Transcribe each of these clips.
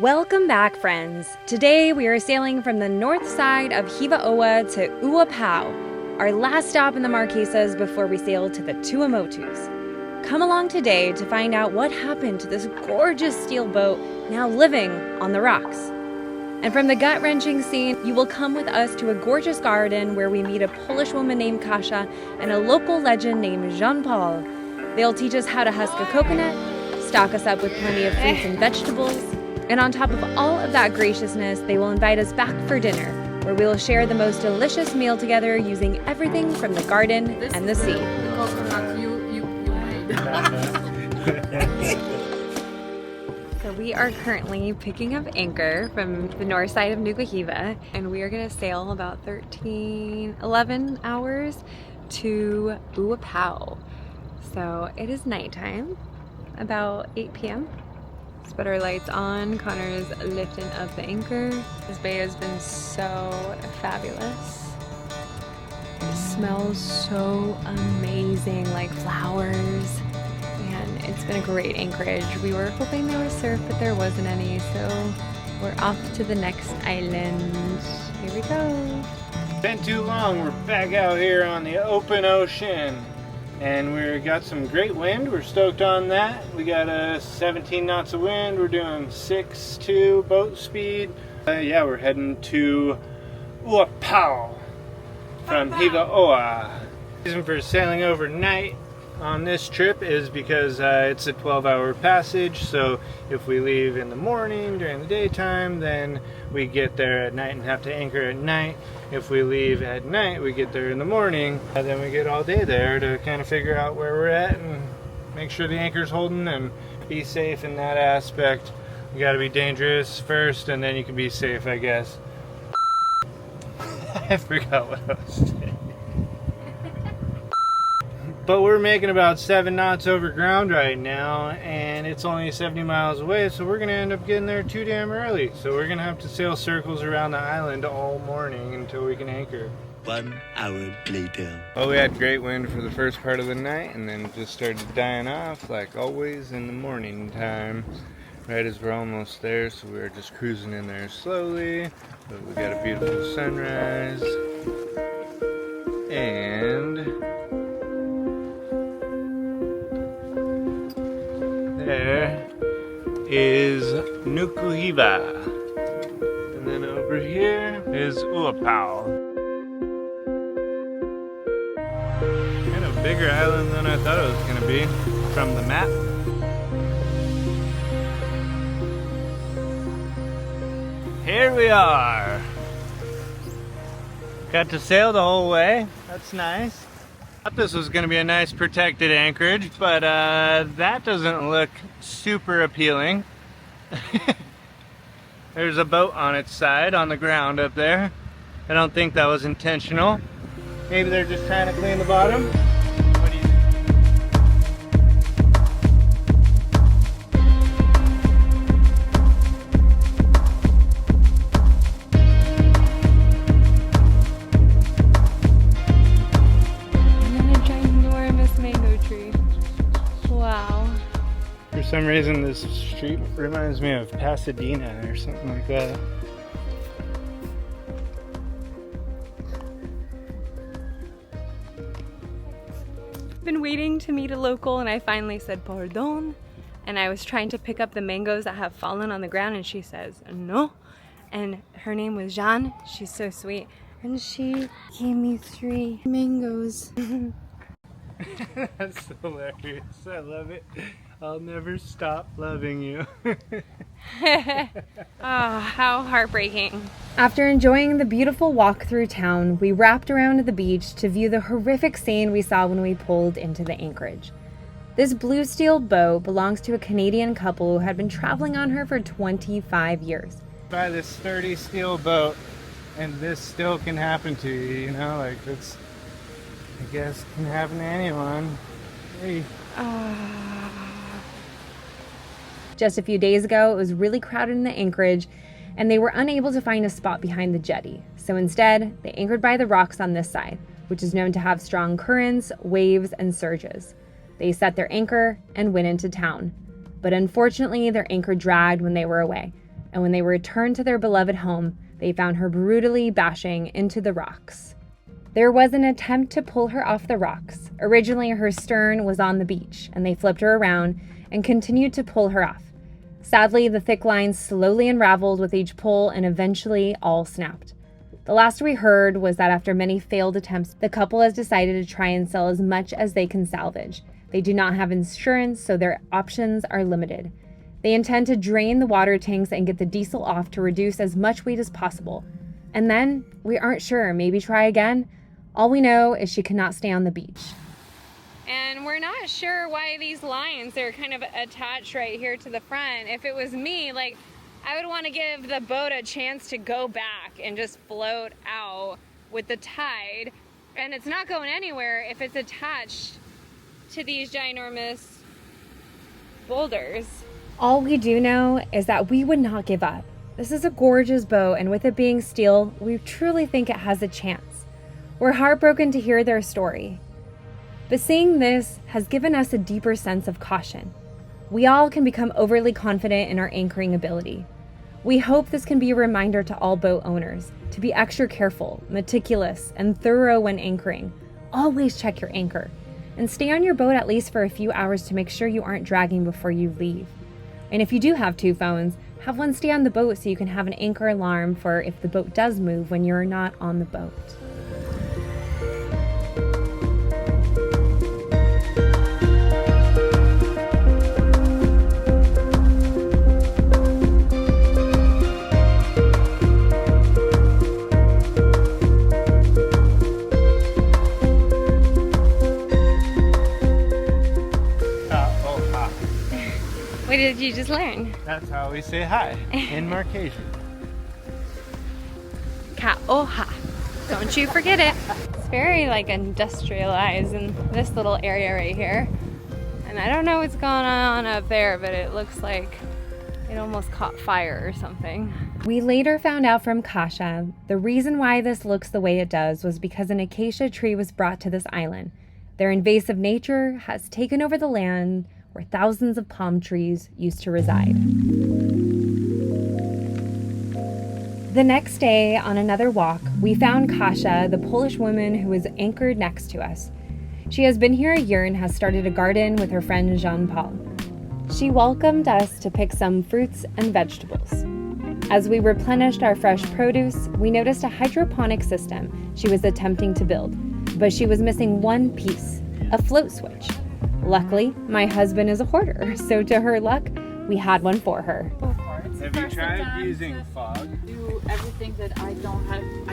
Welcome back, friends. Today we are sailing from the north side of Hiva Oa to Ua Pou, our last stop in the Marquesas before we sail to the Tuamotus. Come along today to find out what happened to this gorgeous steel boat now living on the rocks. And from the gut-wrenching scene, you will come with us to a gorgeous garden where we meet a Polish woman named Kasha and a local legend named Jean-Paul. They'll teach us how to husk a coconut, stock us up with plenty of fruits and vegetables, and on top of all of that graciousness, they will invite us back for dinner, where we will share the most delicious meal together using everything from the garden and the sea. The coconut you made. So we are currently picking up anchor from the north side of Nuku Hiva, and we are going to sail about 11 hours to Ua Pou. So it is nighttime, about 8 p.m. Let's put our lights on. Connor's lifting up the anchor. This bay has been so fabulous. It smells so amazing, like flowers. And it's been a great anchorage. We were hoping there was surf, but there wasn't any, so we're off to the next island. Here we go. Been too long. We're back out here on the open ocean. And we got some great wind. We're stoked on that. We got 17 knots of wind. We're doing 6-2 boat speed. Yeah, we're heading to Ua Pou from Hiva Oa. The reason for sailing overnight on this trip is because it's a 12-hour passage. So if we leave in the morning during the daytime, then we get there at night and have to anchor at night. If we leave at night, we get there in the morning, and then we get all day there to kind of figure out where we're at and make sure the anchor's holding and be safe in that aspect. You gotta be dangerous first, and then you can be safe, I guess. I forgot what I was saying. But we're making about 7 knots over ground right now, and it's only 70 miles away, so we're gonna end up getting there too damn early. So we're gonna have to sail circles around the island all morning until we can anchor. 1 hour later. Well, we had great wind for the first part of the night, and then it just started dying off, like always in the morning time. Right as we're almost there, so we're just cruising in there slowly. But we got a beautiful sunrise. And there is Nuku Hiva. And then over here is Ua Pou. Kind of bigger island than I thought it was going to be from the map. Here we are. Got to sail the whole way. That's nice. Thought this was going to be a nice protected anchorage, but that doesn't look super appealing. There's a boat on its side on the ground up there. I don't think that was intentional. Maybe they're just trying to clean the bottom. What do you think? For some reason this street reminds me of Pasadena or something like that. I've been waiting to meet a local, and I finally said pardon, and I was trying to pick up the mangoes that have fallen on the ground, and she says no. And her name was Jean. She's so sweet, and she gave me 3 mangoes. That's hilarious. I love it. I'll never stop loving you. Oh, how heartbreaking. After enjoying the beautiful walk through town, we wrapped around the beach to view the horrific scene we saw when we pulled into the anchorage. This blue steel boat belongs to a Canadian couple who had been traveling on her for 25 years. Buy this sturdy steel boat, and this still can happen to you, you know? Like, it's, I guess, can happen to anyone. Hey. Just a few days ago, it was really crowded in the anchorage, and they were unable to find a spot behind the jetty. So instead, they anchored by the rocks on this side, which is known to have strong currents, waves, and surges. They set their anchor and went into town. But unfortunately, their anchor dragged when they were away. and when they returned to their beloved home, they found her brutally bashing into the rocks. There was an attempt to pull her off the rocks. Originally, her stern was on the beach, and they flipped her around and continued to pull her off. Sadly, the thick lines slowly unraveled with each pull and eventually all snapped. The last we heard was that after many failed attempts, the couple has decided to try and sell as much as they can salvage. They do not have insurance, so their options are limited. They intend to drain the water tanks and get the diesel off to reduce as much weight as possible. And then, we aren't sure, maybe try again? All we know is she cannot stay on the beach. And we're not sure why these lines are kind of attached right here to the front. If it was me, like, I would want to give the boat a chance to go back and just float out with the tide. And it's not going anywhere if it's attached to these ginormous boulders. All we do know is that we would not give up. This is a gorgeous boat, and with it being steel, we truly think it has a chance. We're heartbroken to hear their story. But seeing this has given us a deeper sense of caution. We all can become overly confident in our anchoring ability. We hope this can be a reminder to all boat owners to be extra careful, meticulous, and thorough when anchoring. Always check your anchor, and stay on your boat at least for a few hours to make sure you aren't dragging before you leave. And if you do have two phones, have one stay on the boat so you can have an anchor alarm for if the boat does move when you're not on the boat. What did you just learn? That's how we say hi in Marquesas. Ka'oha. Don't you forget it. It's very like industrialized in this little area right here. And I don't know what's going on up there, but it looks like it almost caught fire or something. We later found out from Kasha the reason why this looks the way it does was because an acacia tree was brought to this island. Their invasive nature has taken over the land where thousands of palm trees used to reside. The next day, on another walk, we found Kasha, the Polish woman who was anchored next to us. She has been here a year and has started a garden with her friend Jean-Paul. She welcomed us to pick some fruits and vegetables. As we replenished our fresh produce, we noticed a hydroponic system she was attempting to build, but she was missing one piece, a float switch. Luckily, my husband is a hoarder, so to her luck, we had one for her. Have you tried using fog? Do everything that I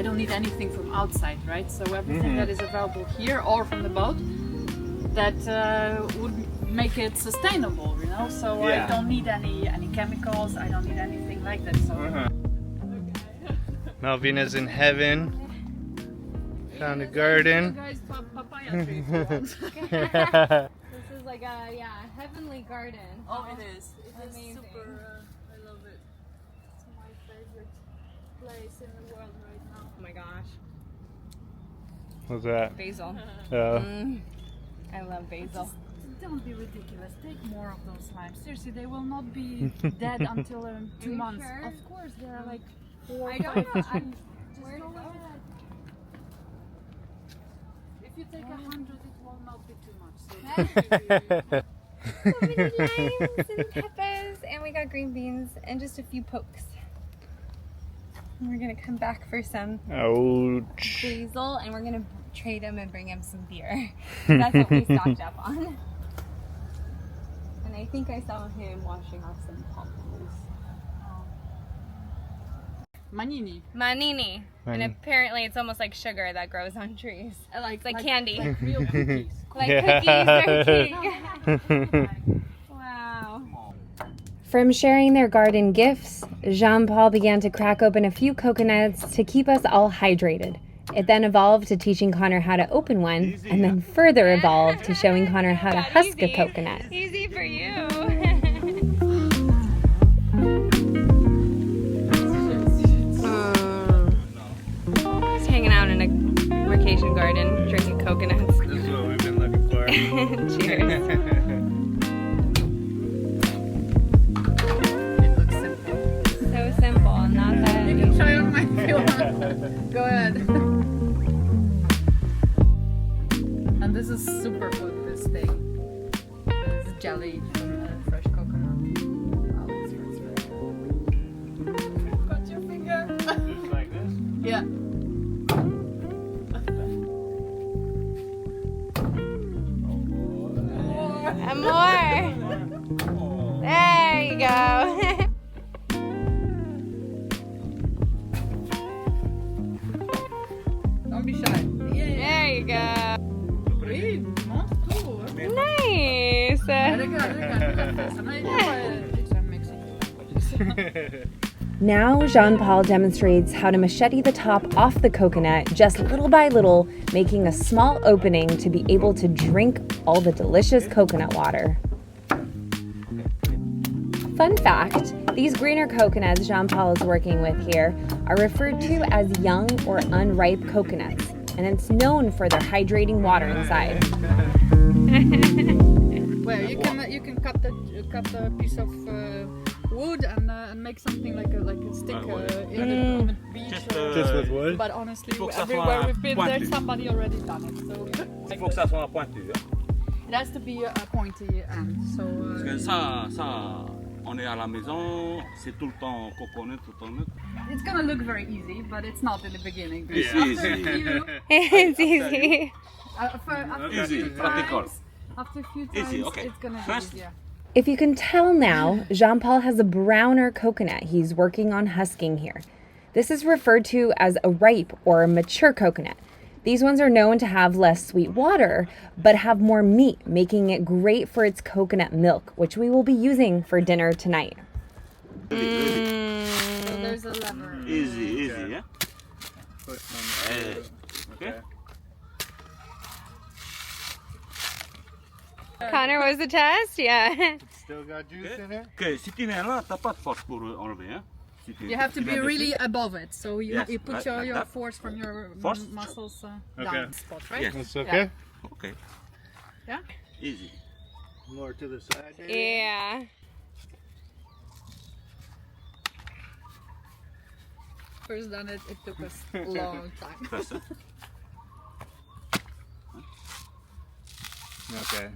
don't need anything from outside, right? So everything that is available here or from the boat, that would make it sustainable, you know? So Yeah. I don't need any chemicals, I don't need anything like that. So Malvina's in heaven. Found a garden. guys, papaya tree for once. This is like a heavenly garden. Oh, it is. It is Amazing. super. I love it. It's my favorite place in the world right now. Oh my gosh. What's that? Basil. Oh. I love basil. Don't be ridiculous. Take more of those limes. Seriously, they will not be dead until 2 you months. sure? Of course, they are like 4 I or don't 5. know. Just Where go to go? ahead. If you take 100, it will not be too much. So So many limes and peppers, and we got green beans and just a few pokes. And we're gonna come back for some Ouch. basil, and we're gonna trade him and bring him some beer. That's what we stocked up on. And I think I saw him washing off some palm trees. Manini. Manini. And Mani. apparently it's almost like sugar that grows on trees. Like, It's like candy. Like real cookies. Like Yeah. cookies or cake. Wow. From sharing their garden gifts, Jean-Paul began to crack open a few coconuts to keep us all hydrated. It then evolved to teaching Connor how to open one, and then further evolved to showing Connor how to husk a coconut. Easy for you. Just hanging out in a Marquesian garden, drinking coconuts. This is what we've been looking for. Cheers. It looks simple. So Go ahead. And this is superfood, this thing. This is jelly from fresh coconut. Wow, this smells really good. Got your finger. Just like this? Yeah. And more. There you go. Don't be shy. There you go. Oui, montre tout. Nice. Now Jean-Paul demonstrates how to machete the top off the coconut just little by little, making a small opening to be able to drink all the delicious coconut water. Fun fact, these greener coconuts Jean-Paul is working with here are referred to as young or unripe coconuts, and it's known for their hydrating water inside. Well, you can cut the piece of wood and make something like a stick in the beach. Just with wood? But honestly, everywhere we've been there, somebody already done it. So Il faut que ça soit pointu. it has to be a pointy end. So Parce que ça, on est à la maison, c'est tout le temps coconut, tout le temps. it's gonna look very easy, but it's not in the beginning. It's After easy. a few, It's easy. after Easy, a few practical. times, after a few times, Easy, okay. it's gonna be First- easier. If you can tell now, Jean-Paul has a browner coconut he's working on husking here. This is referred to as a ripe or a mature coconut. These ones are known to have less sweet water, but have more meat, making it great for its coconut milk, which we will be using for dinner tonight. So there's a lever. Easy, yeah? Put some- Okay. Connor, was the test? Yeah. Still got juice in it? Ok, si tu viens là, t'as pas de force pour enlever, hein? Si You have to tu be viens really dessus. above it, so you, Yes, you put like your that. force from your Force? muscles Okay. down spot, right? Yes. That's okay? Ok, Yeah. easy. More to the side. Yeah. First done it, it took us a long time. First, hein? Okay.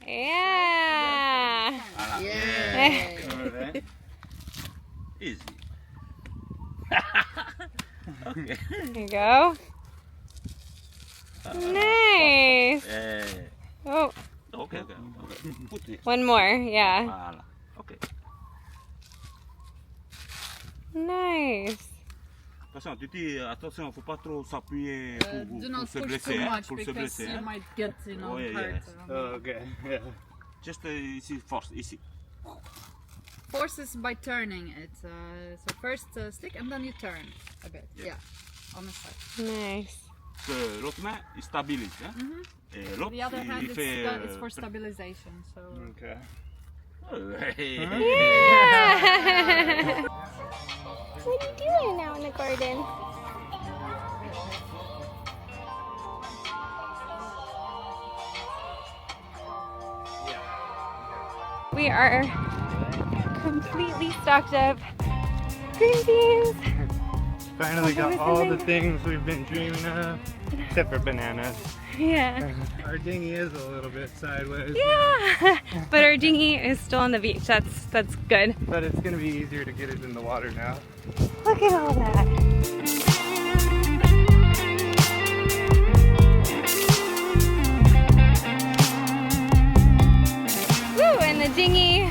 Yeah. Voilà. Yay! Over there. Easy. Ok. There you go. Nice. Oh, Ok. Put it. one more. Yeah. Voilà. Ok. Nice. Attention, tu dis, attention, faut pas trop s'appuyer Do pour not se push blesser, too hein, much pour se because blesser. you Hein. might get, Oh, yeah, hurt. Oh, okay. Yeah. Just ici, force, ici. Force is by turning it. So first stick and then you turn a bit. Yeah, on the side. Nice. Que l'autre main, il stabilise. Hein. Et l'autre, The other hand, il fait... it's for stabilization. So Okay. Hey. Yeah. What are you doing now in the garden? We are completely stocked up. Green beans. Finally got all the things we've been dreaming of, except for bananas. Yeah. Our dinghy is a little bit sideways, Yeah. But our dinghy is still on the beach. That's good. but it's gonna be easier to get it in the water now. Look at all that. Woo, and the dinghy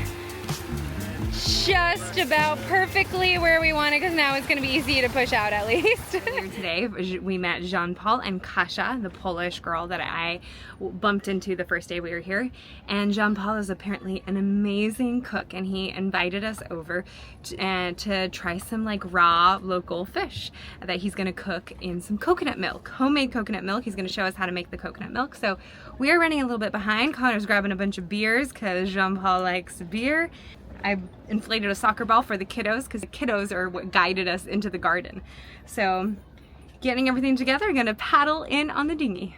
just about perfectly where we want it, because now it's going to be easy to push out at least. Today we met Jean-Paul and Kasha, the Polish girl that I bumped into the first day we were here. And Jean-Paul is apparently an amazing cook, and he invited us over to try some like raw local fish that he's going to cook in some coconut milk, homemade coconut milk. He's going to show us how to make the coconut milk. So we are running a little bit behind. Connor's grabbing a bunch of beers because Jean-Paul likes beer. I inflated a soccer ball for the kiddos because the kiddos are what guided us into the garden. So getting everything together, I'm gonna paddle in on the dinghy.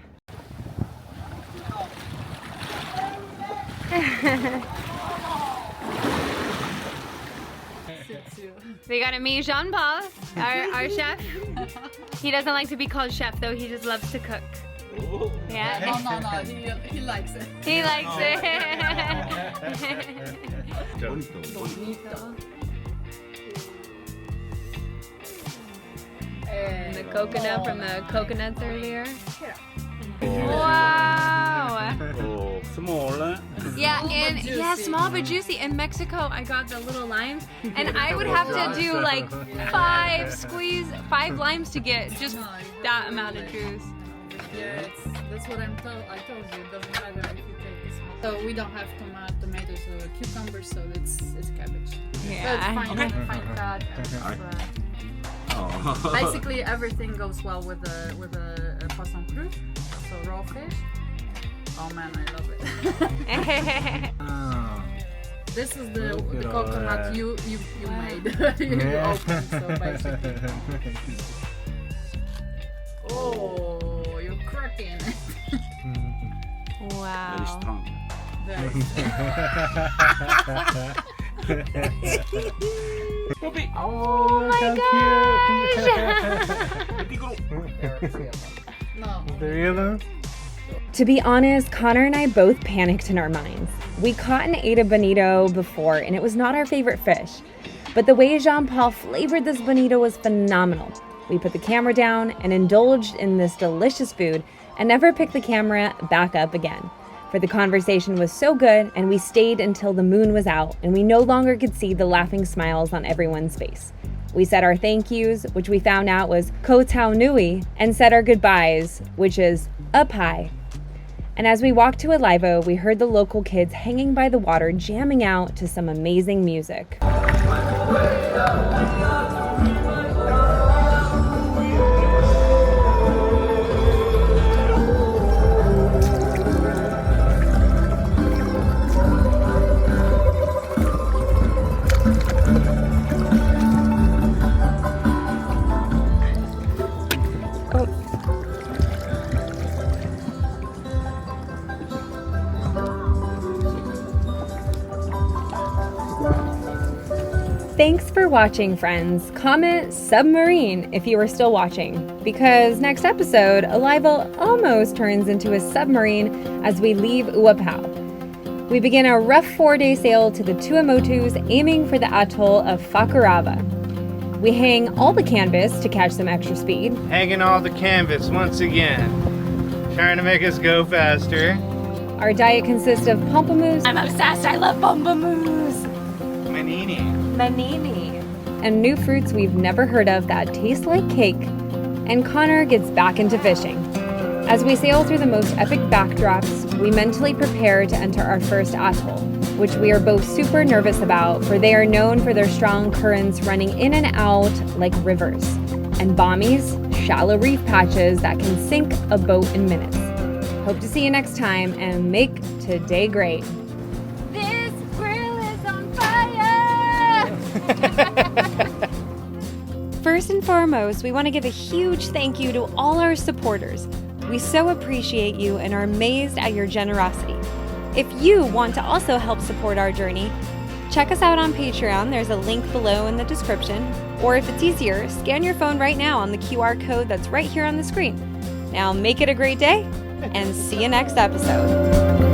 too. We gotta meet Jean-Paul, our chef. He doesn't like to be called chef though, he just loves to cook. Yeah. No, he likes it. He likes it. And the coconut from the coconuts earlier. Wow. Oh, small. Yeah, and yeah, small but juicy. In Mexico, I got the little limes, and I would have to do like 5 limes to get just that amount of juice. Yeah, that's what I told you. It doesn't matter if you take this one. So we don't have tomatoes or cucumbers, so it's cabbage. Yeah. So it's fine cut. Oh. Basically, everything goes well with a poisson cru, so raw fish. Oh man, I love it. Oh. This is the Look at all coconut that. you made. You opened, so basically. Oh, you're cracking. Very Wow. strong. Very Poppy. Oh my gosh! No. 3 of them? To be honest, Connor and I both panicked in our minds. We caught and ate a bonito before, and it was not our favorite fish. But the way Jean-Paul flavored this bonito was phenomenal. We put the camera down and indulged in this delicious food and never picked the camera back up again. For the conversation was so good, and we stayed until the moon was out and we no longer could see the laughing smiles on everyone's face. We said our thank yous, which we found out was ko tau nui, and said our goodbyes, which is up high. And as we walked to Alivo, we heard the local kids hanging by the water jamming out to some amazing music. Thanks for watching, friends. Comment submarine if you are still watching, because next episode, Alivo almost turns into a submarine as we leave Ua Pou. We begin a rough 4-day sail to the Tuamotus, aiming for the atoll of Fakarava. We hang all the canvas to catch some extra speed. Hanging all the canvas once again. Trying to make us go faster. Our diet consists of pamplemousse. I'm obsessed, I love pamplemousse. Manini. Manini. And new fruits we've never heard of that taste like cake. And Connor gets back into fishing. As we sail through the most epic backdrops, we mentally prepare to enter our first atoll, which we are both super nervous about, for they are known for their strong currents running in and out like rivers, and bommies, shallow reef patches that can sink a boat in minutes. Hope to see you next time, and make today great. This grill is on fire! First and foremost, we want to give a huge thank you to all our supporters. We so appreciate you and are amazed at your generosity. If you want to also help support our journey, check us out on Patreon. There's a link below in the description. Or if it's easier, scan your phone right now on the QR code that's right here on the screen. Now make it a great day, and see you next episode.